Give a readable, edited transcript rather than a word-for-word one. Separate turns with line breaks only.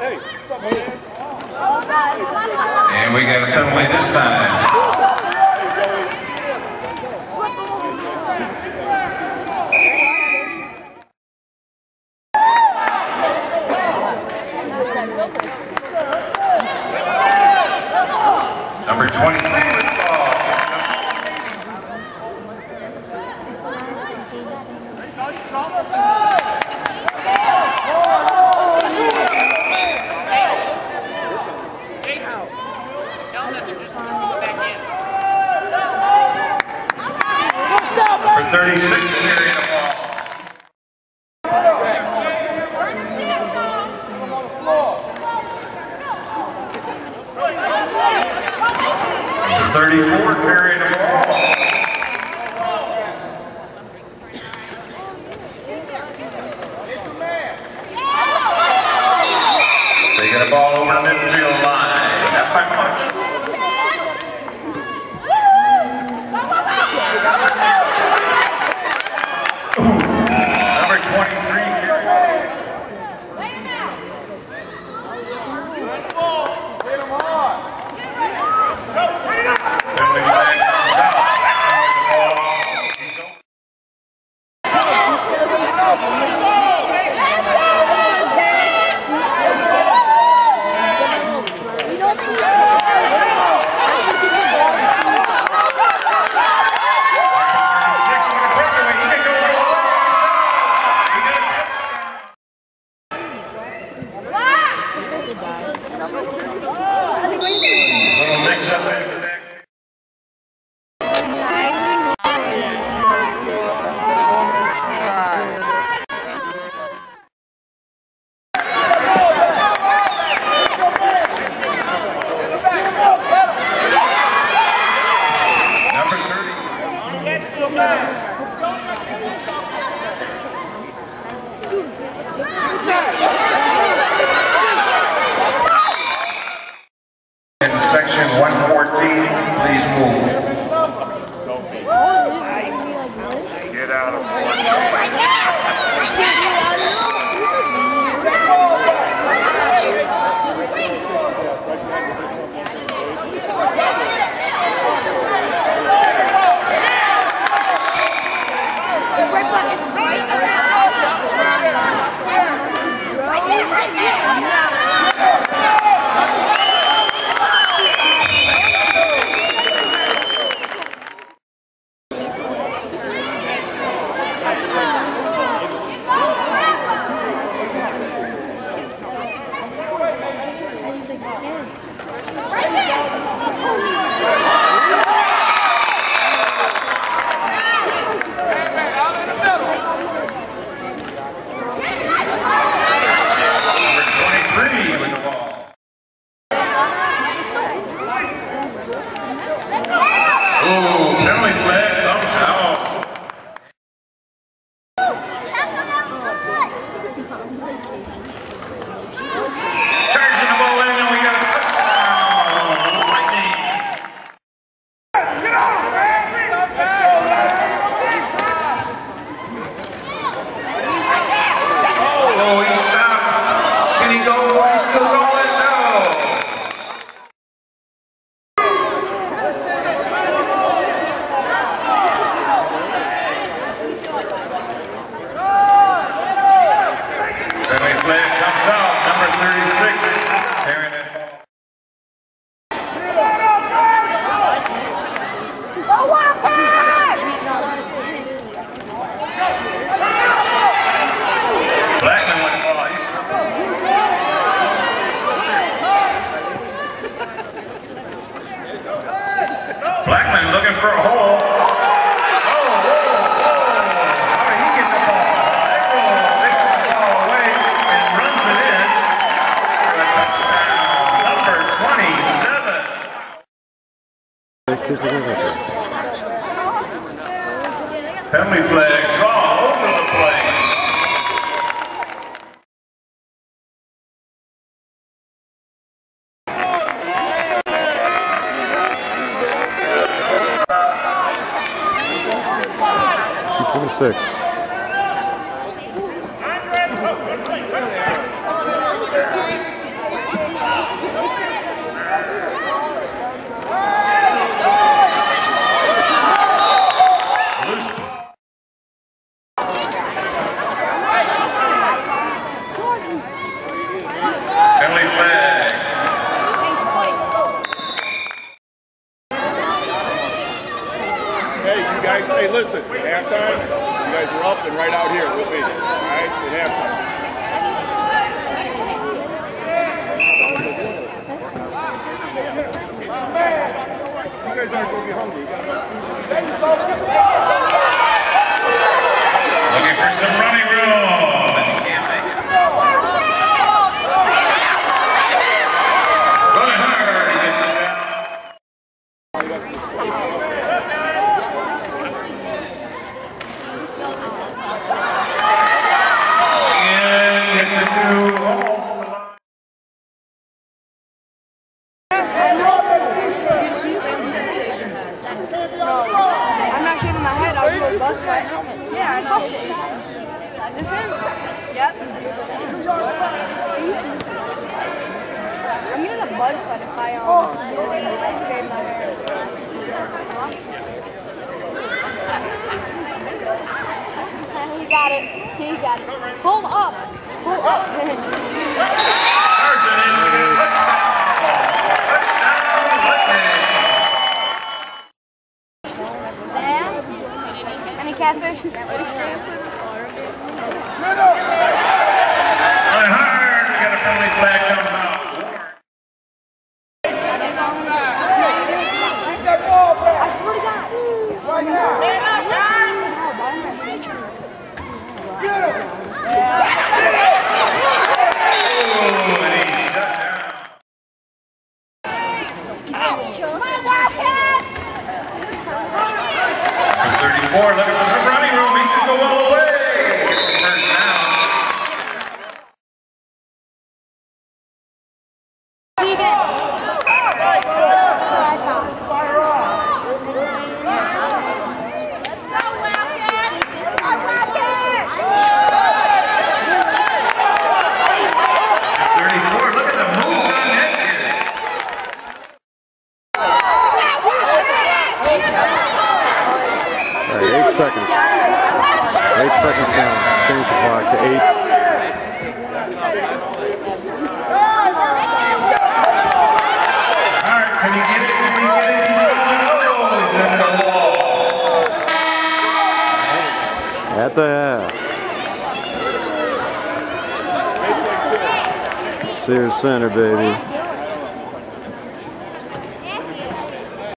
And we got a penalty this time. Number 23 with the ball. Number 36 carrying the ball. Number 34 carrying the ball. They get a ball over the midfield line. Not by much. Number 23 in section 114, please move. Get out of penalty flag comes out. Charging the ball in, and we got a touchdown. Lightning. Get on, man! Oh, he stopped. Can he go? He's still going? No. Flag comes out, number 36, carrying that ball. Blackman with the ball. Blackman looking for a hole. Penalty flags all over the place.
.226.
Hey, listen, at halftime, you guys are up and right out here. We'll be there. All right? At halftime. You guys aren't going to be hungry.
Looking for some running room. And he can't make it. Running hard. He gets it down. And gets it to almost the line.
I'm not shaving my head, I was a little buzz cut. Yeah, I know. This one? Yep. I'm getting a buzz cut if I shave my hair. He got it. He got it. Pull up. Pull up.
Carson in with a touchdown. Touchdown, Lightning.
Any catfish?
Running hard. We got a penalty flag coming out. Looking for some running room. He can go all the way. Gets the first down. Look at the moves on that kid.
All right, 8 seconds. 8 seconds down. Change the clock to 8.
All right, can he get it? Can he get it? He's going. Oh, he's into the wall.
At the half. SEARS center, baby.